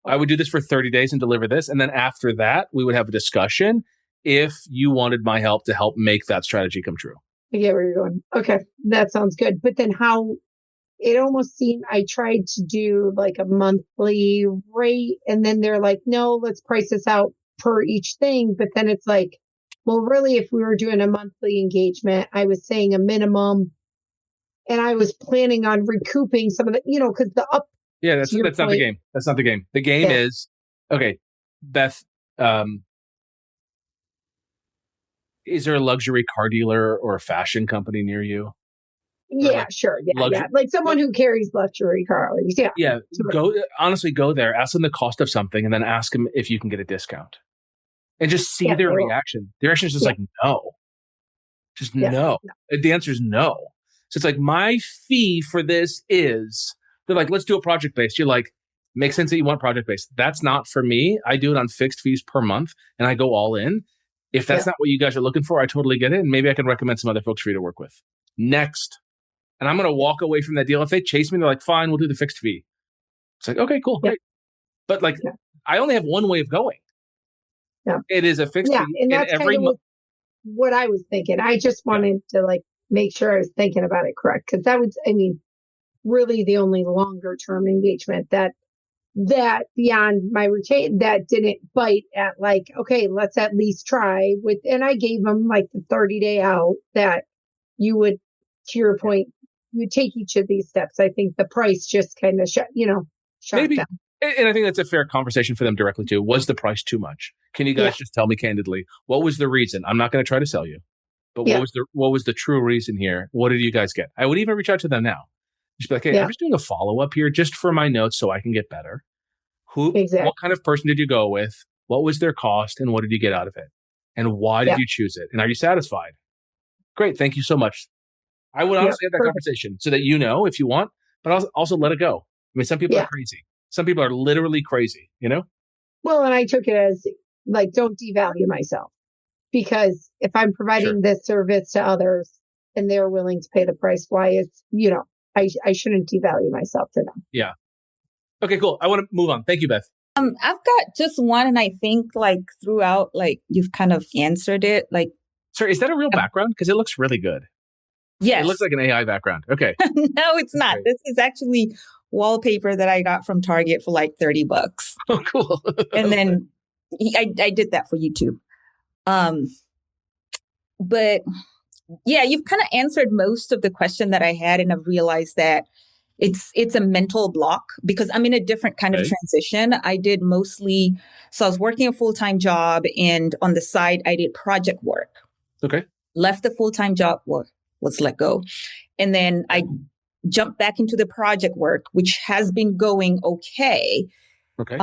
I would do this for 30 days and deliver this. And then after that, we would have a discussion if you wanted my help to help make that strategy come true. I get where you're going. Okay, that sounds good. But then how it almost seemed I tried to do like a monthly rate, and then they're like, no, let's price this out per each thing. But then it's like, well, really, if we were doing a monthly engagement, I was saying a minimum, and I was planning on recouping some of the, because the up. Yeah, that's not the game. That's not the game. The game is, okay, Beth, is there a luxury car dealer or a fashion company near you? Yeah, sure. Yeah. Like someone who carries luxury cars. Yeah. Yeah. Sure. Go there, ask them the cost of something, and then ask them if you can get a discount. And just see their reaction. Their reaction is just like, no. Just no. The answer is no. So it's like, my fee for this is, they're like, let's do a project-based. You're like, makes sense that you want project-based. That's not for me. I do it on fixed fees per month, and I go all in. If that's not what you guys are looking for, I totally get it. And maybe I can recommend some other folks for you to work with. Next. And I'm going to walk away from that deal. If they chase me, they're like, fine, we'll do the fixed fee. It's like, okay, cool, great. But like, I only have one way of going. Yeah. It is a fixed fee. And that's every month. What I was thinking. I just wanted to like make sure I was thinking about it correct. Because that was, really the only longer term engagement that beyond my retain that didn't bite at like, okay, let's at least try with, and I gave them like the 30-day out that you would, to your point, you would take each of these steps. I think the price just kind of shut maybe down. And I think that's a fair conversation for them directly too. Was the price too much? Can you guys just tell me candidly, what was the reason? I'm not going to try to sell you, but what was the true reason here? What did you guys get? I would even reach out to them now. Just be like, hey, I'm just doing a follow-up here just for my notes so I can get better. What kind of person did you go with? What was their cost? And what did you get out of it? And why did you choose it? And are you satisfied? Great. Thank you so much. I would honestly have that conversation so that if you want, but also let it go. Some people are crazy. Some people are literally crazy, Well, and I took it as like, don't devalue myself, because if I'm providing this service to others and they're willing to pay the price, why is, I shouldn't devalue myself to them. Yeah. Okay, cool. I want to move on. Thank you, Beth. I've got just one, and I think like throughout, like you've kind of answered it. Like, sorry, is that a real background? Because it looks really good. Yes. It looks like an AI background. Okay. No, it's not. This is actually wallpaper that I got from Target for like $30. Oh, cool. And then I did that for YouTube. But yeah, you've kind of answered most of the question that I had, and I've realized that it's a mental block because I'm in a different kind of transition. I did mostly, so I was working a full-time job, and on the side, I did project work. Okay. Left the full-time job, was let go. And then I jumped back into the project work, which has been going okay. Okay.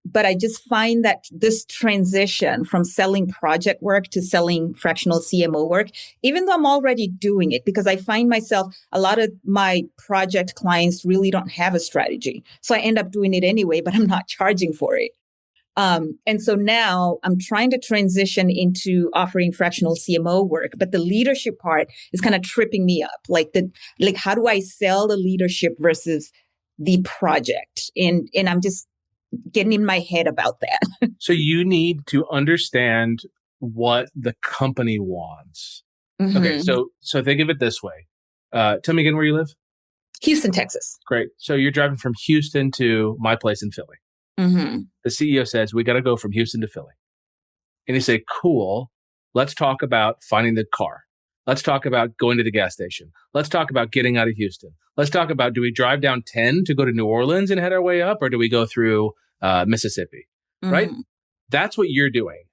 But I just find that this transition from selling project work to selling fractional CMO work, even though I'm already doing it, because I find myself, a lot of my project clients really don't have a strategy. So I end up doing it anyway, but I'm not charging for it. And so now I'm trying to transition into offering fractional CMO work, but the leadership part is kind of tripping me up. Like how do I sell the leadership versus the project? And I'm just getting in my head about that. So you need to understand what the company wants. Mm-hmm. Okay. So think of it this way. Tell me again where you live. Houston, Texas. Great. So you're driving from Houston to my place in Philly. Mm-hmm. The CEO says, we got to go from Houston to Philly. And you say, cool. Let's talk about finding the car. Let's talk about going to the gas station. Let's talk about getting out of Houston. Let's talk about, do we drive down 10 to go to New Orleans and head our way up? Or do we go through Mississippi? Mm-hmm. Right? That's what you're doing.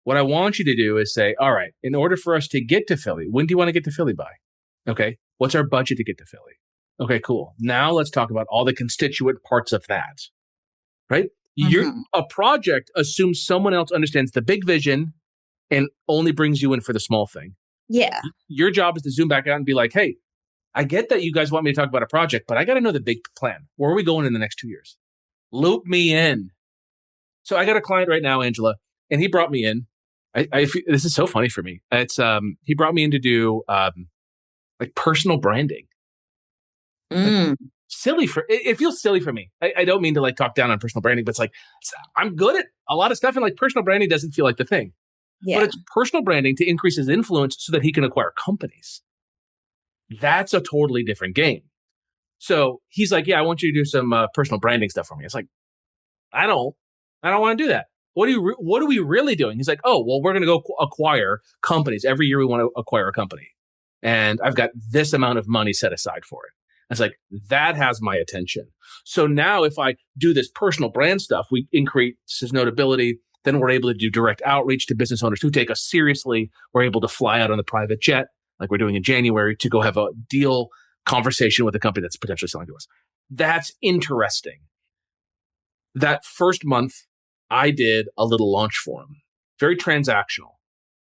What I want you to do is say, all right, in order for us to get to Philly, when do you want to get to Philly by? Okay. What's our budget to get to Philly? Okay, cool. Now let's talk about all the constituent parts of that. Right? Mm-hmm. A project assumes someone else understands the big vision and only brings you in for the small thing. Yeah. Your job is to zoom back out and be like, hey, I get that you guys want me to talk about a project, but I got to know the big plan. Where are we going in the next 2 years? Loop me in. So I got a client right now, Angela, and he brought me in. This is so funny for me. It's he brought me in to do like personal branding. Mm. It feels silly for me. I don't mean to like talk down on personal branding, but it's like, I'm good at a lot of stuff, and like personal branding doesn't feel like the thing. Yeah. But it's personal branding to increase his influence so that he can acquire companies. That's a totally different game. So he's like, yeah, I want you to do some personal branding stuff for me. It's like, I don't want to do that. What are we really doing? He's like, oh, well, we're going to go acquire companies. Every year we want to acquire a company. And I've got this amount of money set aside for it. It's like, that has my attention. So now if I do this personal brand stuff, we increase notability. Then we're able to do direct outreach to business owners who take us seriously. We're able to fly out on the private jet, like we're doing in January, to go have a deal conversation with a company that's potentially selling to us. That's interesting. That first month, I did a little launch for him. Very transactional.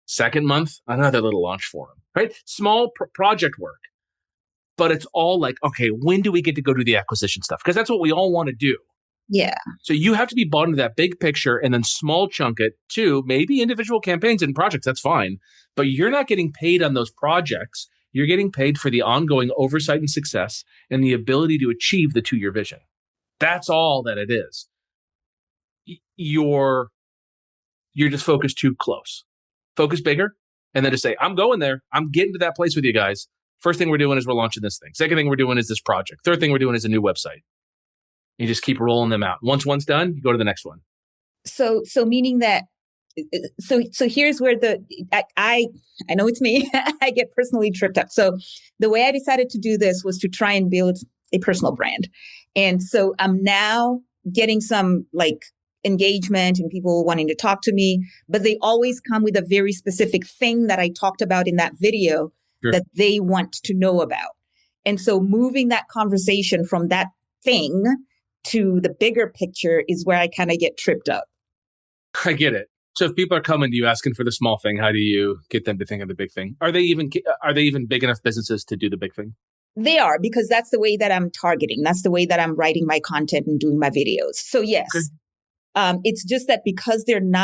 Second month, another little launch for him, right? Small project work. But it's all like, okay, when do we get to go do the acquisition stuff? Because that's what we all want to do. Yeah. So you have to be bought into that big picture and then small chunk it to maybe individual campaigns and projects. That's fine. But you're not getting paid on those projects. You're getting paid for the ongoing oversight and success and the ability to achieve the 2-year vision. That's all that it is. You're just focused too close. Focus bigger and then just say, I'm going there. I'm getting to that place with you guys. First thing we're doing is we're launching this thing. Second thing we're doing is this project. Third thing we're doing is a new website. You just keep rolling them out. Once one's done, you go to the next one. So meaning that, so here's where I know it's me. I get personally tripped up. So the way I decided to do this was to try and build a personal brand. And so I'm now getting some like engagement and people wanting to talk to me, but they always come with a very specific thing that I talked about in that video. Sure. That they want to know about. And so moving that conversation from that thing to the bigger picture is where I kind of get tripped up. I get it. So if people are coming to you asking for the small thing, how do you get them to think of the big thing? Are they even big enough businesses to do the big thing? They are, because that's the way that I'm targeting. That's the way that I'm writing my content and doing my videos. So yes, okay. It's just that because they don't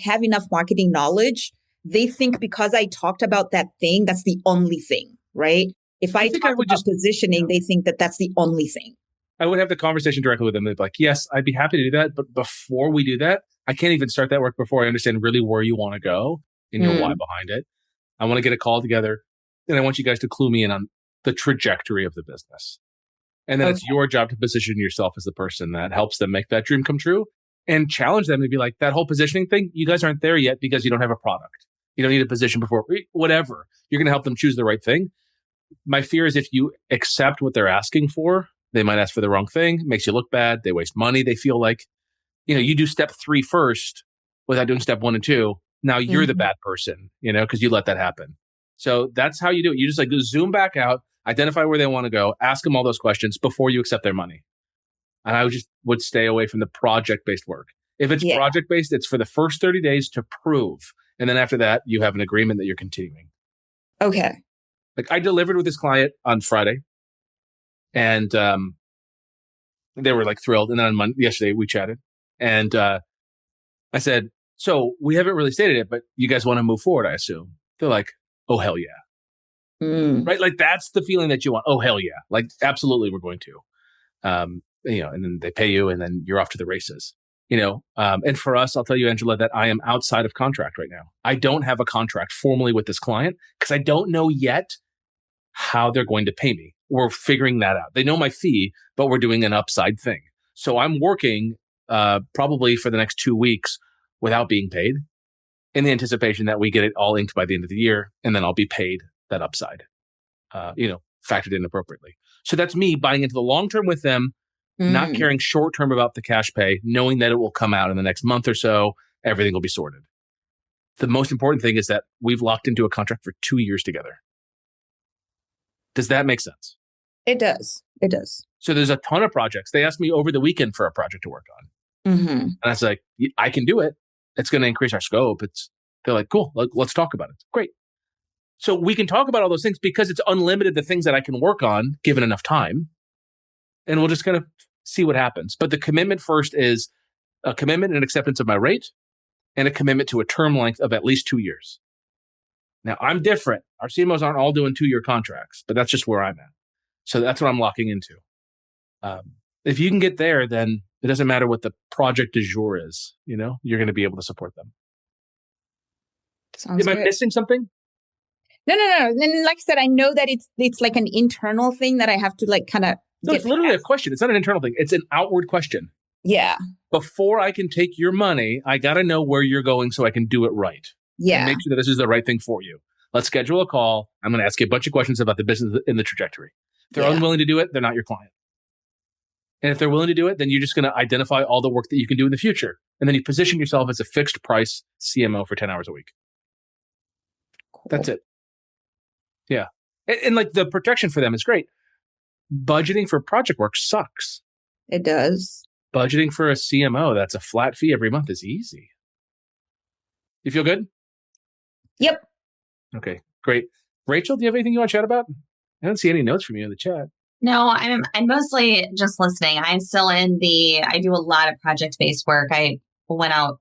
have enough marketing knowledge, they think because I talked about that thing, that's the only thing, right? If I talk about positioning, they think that that's the only thing. I would have the conversation directly with them. They'd be like, yes, I'd be happy to do that. But before we do that, I can't even start that work before I understand really where you want to go and your why behind it. I want to get a call together and I want you guys to clue me in on the trajectory of the business. And then it's your job to position yourself as the person that helps them make that dream come true and challenge them to be like, that whole positioning thing, you guys aren't there yet because you don't have a product. You don't need a position before, whatever. You're going to help them choose the right thing. My fear is if you accept what they're asking for, they might ask for the wrong thing, makes you look bad, they waste money, they feel like, you do step 3 first without doing step 1 and 2. Now you're the bad person, because you let that happen. So that's how you do it. You just like zoom back out, identify where they want to go, ask them all those questions before you accept their money. And I would stay away from the project-based work. If it's project-based, it's for the first 30 days to prove. And then after that, you have an agreement that you're continuing. Okay. Like I delivered with this client on Friday and they were like thrilled. And then on yesterday we chatted and I said, so we haven't really stated it, but you guys want to move forward, I assume. They're like, oh, hell yeah. Right? Like that's the feeling that you want. Oh, hell yeah. Like absolutely we're going to. And then they pay you and then you're off to the races. And for us, I'll tell you, Angela, that I am outside of contract right now. I don't have a contract formally with this client because I don't know yet how they're going to pay me. We're figuring that out. They know my fee, but we're doing an upside thing. So I'm working probably for the next 2 weeks without being paid in the anticipation that we get it all inked by the end of the year. And then I'll be paid that upside, factored in appropriately. So that's me buying into the long term with them. Not caring short term about the cash pay, knowing that it will come out in the next month or so, everything will be sorted. The most important thing is that we've locked into a contract for 2 years together. Does that make sense? It does. It does. So there's a ton of projects. They asked me over the weekend for a project to work on. And I was like, I can do it. It's going to increase our scope. They're like, cool, let's talk about it. Great. So we can talk about all those things because it's unlimited, the things that I can work on given enough time. And we'll just kind of see what happens. But the commitment first is a commitment and acceptance of my rate and a commitment to a term length of at least 2 years. Now, I'm different. Our CMOs aren't all doing 2-year contracts, but that's just where I'm at. So that's what I'm locking into. If you can get there, then it doesn't matter what the project du jour is. You're going to be able to support them. Sounds Am good. I missing something? No. And like I said, I know that it's like an internal thing that I have to like kind of. No, it's literally a question. It's not an internal thing. It's an outward question. Yeah. Before I can take your money, I got to know where you're going so I can do it right. Yeah. And make sure that this is the right thing for you. Let's schedule a call. I'm going to ask you a bunch of questions about the business and the trajectory. If they're unwilling to do it, they're not your client. And if they're willing to do it, then you're just going to identify all the work that you can do in the future. And then you position yourself as a fixed price CMO for 10 hours a week. Cool. That's it. Yeah. And like the protection for them is great. Budgeting for project work sucks. It does. Budgeting for a CMO that's a flat fee every month is easy. You feel good? Yep. Okay, great. Rachel, do you have anything you want to chat about? I don't see any notes from you in the chat. No, I'm mostly just listening. I'm still I do a lot of project-based work. I went out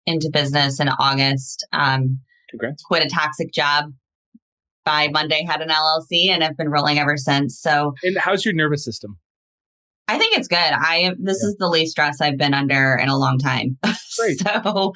into business in August. Congrats. Quit a toxic job. By Monday, had an LLC and have been rolling ever since. So, and how's your nervous system? I think it's good. This is the least stress I've been under in a long time. Great. So,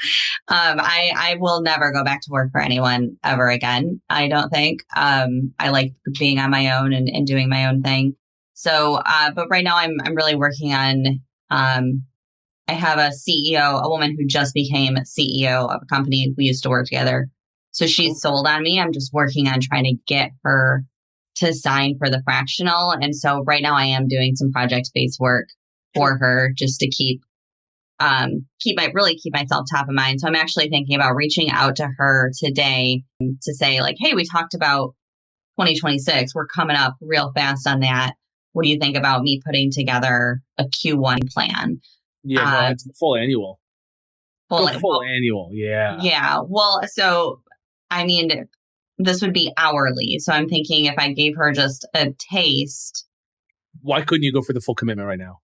I will never go back to work for anyone ever again. I don't think. I like being on my own and doing my own thing. So, but right now I'm really working on. I have a CEO, a woman who just became CEO of a company. We used to work together. So she's sold on me. I'm just working on trying to get her to sign for the fractional. And so right now I am doing some project-based work for her just to keep myself top of mind. So I'm actually thinking about reaching out to her today to say like, hey, we talked about 2026. We're coming up real fast on that. What do you think about me putting together a Q1 plan? Yeah, no, it's full annual. Full annual. Yeah. Yeah. Well, so I mean, this would be hourly. So I'm thinking if I gave her just a taste. Why couldn't you go for the full commitment right now?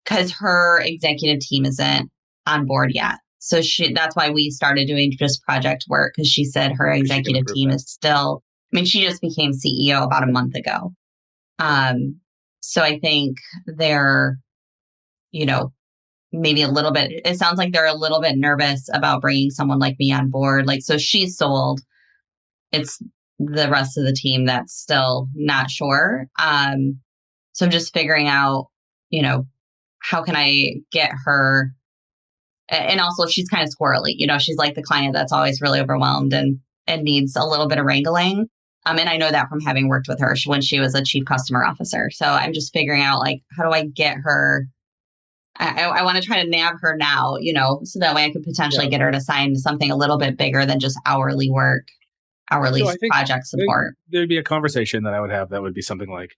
Because her executive team isn't on board yet. So that's why we started doing just project work, because she said her executive team is still, she just became CEO about a month ago. So I think they're, maybe a little bit, it sounds like they're a little bit nervous about bringing someone like me on board. Like, so she's sold. It's the rest of the team that's still not sure. So I'm just figuring out, how can I get her? And also she's kind of squirrely, she's like the client that's always really overwhelmed and needs a little bit of wrangling. And I know that from having worked with her when she was a chief customer officer. So I'm just figuring out like, how do I get her? I want to try to nab her now, so that way I could potentially get her to sign something a little bit bigger than just hourly work, hourly project support. There'd be a conversation that I would have that would be something like,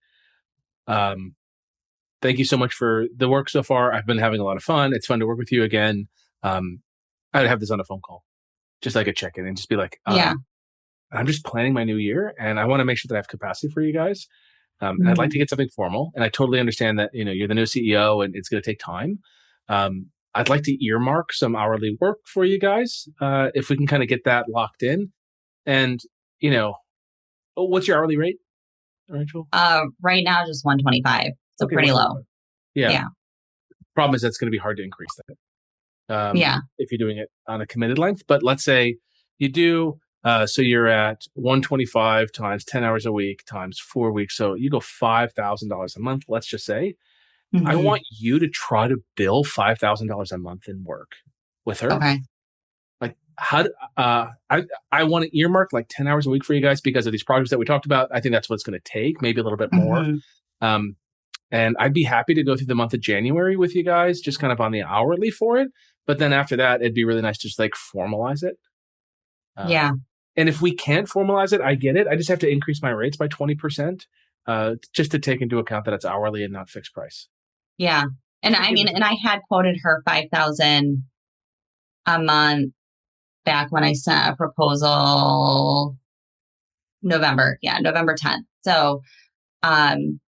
thank you so much for the work so far. I've been having a lot of fun. It's fun to work with you again. I'd have this on a phone call, just like a check-in, and just be like, I'm just planning my new year and I want to make sure that I have capacity for you guys. And I'd like to get something formal. And I totally understand that, you're the new CEO and it's going to take time. I'd like to earmark some hourly work for you guys. If we can kind of get that locked in. And, what's your hourly rate, Rachel? Right now, just 125. So pretty low. Yeah. Problem is that's going to be hard to increase that. If you're doing it on a committed length. But let's say you do. So you're at 125 times 10 hours a week times 4 weeks. So you go $5,000 a month, let's just say. Mm-hmm. I want you to try to bill $5,000 a month in work with her. Okay. Like I want to earmark like 10 hours a week for you guys because of these projects that we talked about. I think that's what it's going to take, maybe a little bit more. Mm-hmm. And I'd be happy to go through the month of January with you guys, just kind of on the hourly for it. But then after that, it'd be really nice to just like formalize it. And if we can't formalize it, I get it. I just have to increase my rates by 20%, just to take into account that it's hourly and not fixed price. Yeah. And I had quoted her $5,000 a month back when I sent a proposal November 10th. So, and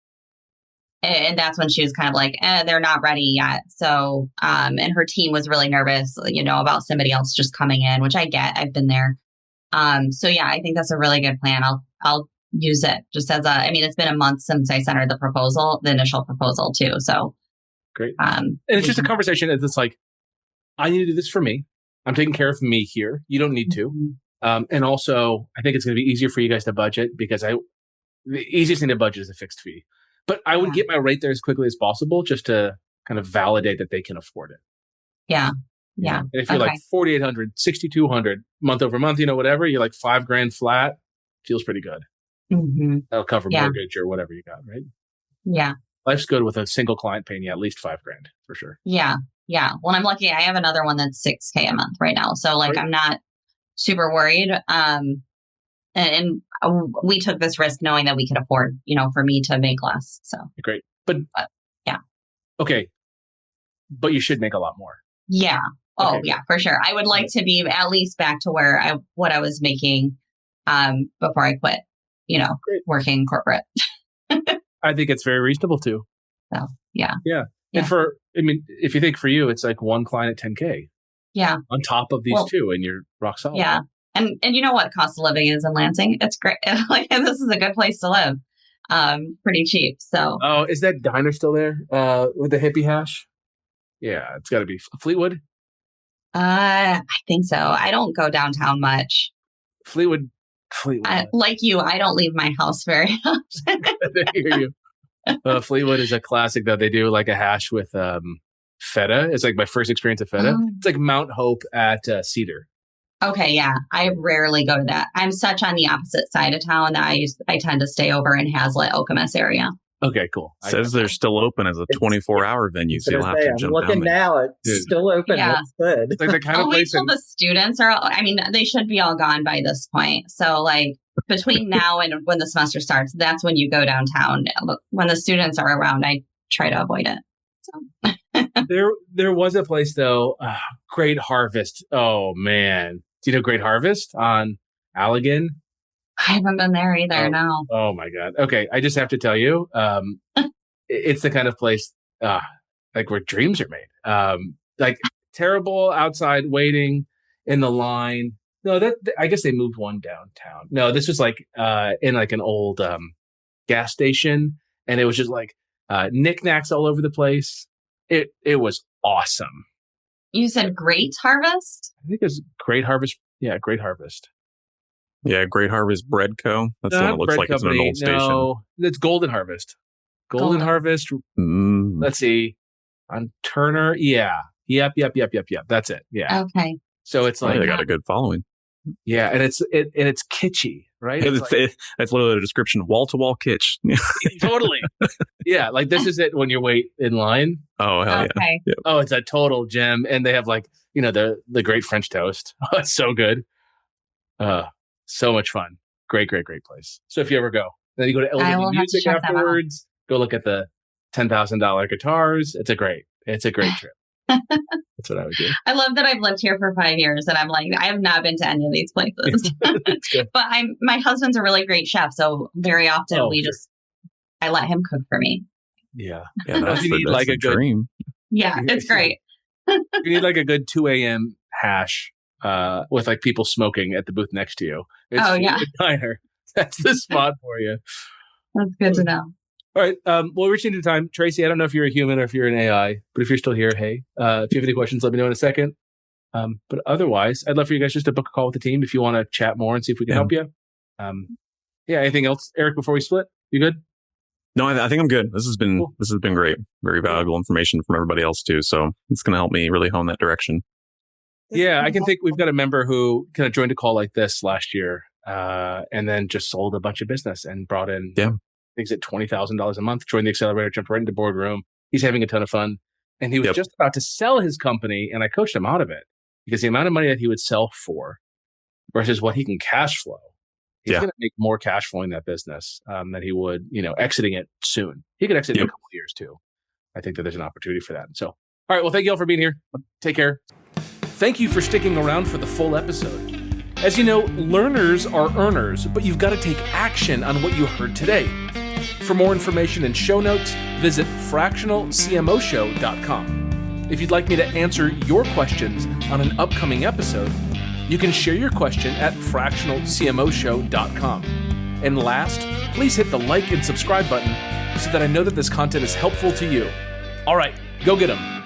that's when she was kind of like, they're not ready yet. So, and her team was really nervous, about somebody else just coming in, which I get, I've been there. So yeah, I think that's a really good plan. I'll use it just as it's been a month since I sent her the initial proposal too. So great. And it's just a conversation. It's like, I need to do this for me. I'm taking care of me here. You don't need to. And also, I think it's going to be easier for you guys to budget because the easiest thing to budget is a fixed fee. But I would get my rate there as quickly as possible just to kind of validate that they can afford it. Yeah. Yeah. And if you're like 4,800, 6,200 month over month, whatever, you're like $5,000 flat, feels pretty good. Mm-hmm. That'll cover mortgage or whatever you got, right? Yeah. Life's good with a single client paying you at least $5,000 for sure. Yeah. Yeah. Well, I'm lucky. I have another one that's $6,000 a month right now. So like, I'm not super worried. And we took this risk knowing that we could afford, for me to make less. So great. But yeah. Okay. But you should make a lot more. Yeah. Oh, yeah, for sure. I would like to be at least back to what I was making before I quit, working corporate. I think it's very reasonable too. So, yeah. Yeah. And if you think for you, it's like one client at $10,000. Yeah. On top of these two, and you're rock solid. Yeah. And you know what cost of living is in Lansing? It's great. Like, this is a good place to live. Pretty cheap. So. Oh, is that diner still there? With the hippie hash? Yeah, it's got to be Fleetwood. I think so. I don't go downtown much. Fleetwood. Like you, I don't leave my house very often. I hear you. Fleetwood is a classic, though. They do like a hash with feta. It's like my first experience of feta. It's like Mount Hope at Cedar. Okay, yeah. I rarely go to that. I'm such on the opposite side of town that I tend to stay over in Hazlet, Okemos area. Okay, cool. Says they're still open as a 24-hour venue, so you'll have to jump down there. Now, it's still open. Yeah. That's good. It's like the kind of wait place till the students are, they should be all gone by this point. So like between now and when the semester starts, that's when you go downtown. When the students are around, I try to avoid it. So. There was a place though, Great Harvest. Oh man. Do you know Great Harvest on Allegan? I haven't been there either, no. Oh my God. Okay. I just have to tell you, it's the kind of place, like where dreams are made. Like terrible outside waiting in the line. No, I guess they moved one downtown. No, this was like, in like an old, gas station. And it was just like, knickknacks all over the place. It was awesome. You said Great Harvest? I think it was Great Harvest. Yeah, Great Harvest. Yeah, Great Harvest Bread Co. That's the one that looks like it's in an old station. No, it's Golden Harvest. Golden Harvest. Let's see. On Turner. Yeah. Yep. That's it. Yeah. Okay. So it's like they got a good following. Yeah, and it's kitschy, right? That's literally the description: wall-to-wall kitsch. Totally. Yeah, like this is it when you wait in line. Oh hell yeah! Yep. Oh, it's a total gem, and they have like the great French toast. Oh, it's so good. So much fun. Great place. So if you ever go, then you go to Elevate Music afterwards. Go look at the $10,000 guitars. It's a great trip. That's what I would do. I love that I've lived here for 5 years and I'm like, I have not been to any of these places. But my husband's a really great chef. So very often I let him cook for me. Yeah. That's you need like a good dream. Yeah, it's great. You need like a good 2 a.m. hash with like people smoking at the booth next to you. It's diner. That's the spot for you. That's good to know. All right. Well, we're reaching into time. Tracy, I don't know if you're a human or if you're an AI, but if you're still here, hey, if you have any questions, let me know in a second. But otherwise, I'd love for you guys just to book a call with the team if you want to chat more and see if we can help you. Anything else, Eric, before we split? You good? No, I think I'm good. This has been great. Very valuable information from everybody else too. So it's going to help me really hone that direction. Yeah, I can think we've got a member who kind of joined a call like this last year and then just sold a bunch of business and brought in things at $20,000 a month, joined the accelerator, jumped right into boardroom. He's having a ton of fun. And he was just about to sell his company and I coached him out of it because the amount of money that he would sell for versus what he can cash flow, he's going to make more cash flowing that business than he would, exiting it soon. He could exit in a couple of years too. I think that there's an opportunity for that. So, all right. Well, thank you all for being here. Take care. Thank you for sticking around for the full episode. As you know, learners are earners, but you've got to take action on what you heard today. For more information and show notes, visit fractionalcmoshow.com. If you'd like me to answer your questions on an upcoming episode, you can share your question at fractionalcmoshow.com. And last, please hit the like and subscribe button so that I know that this content is helpful to you. All right, go get them.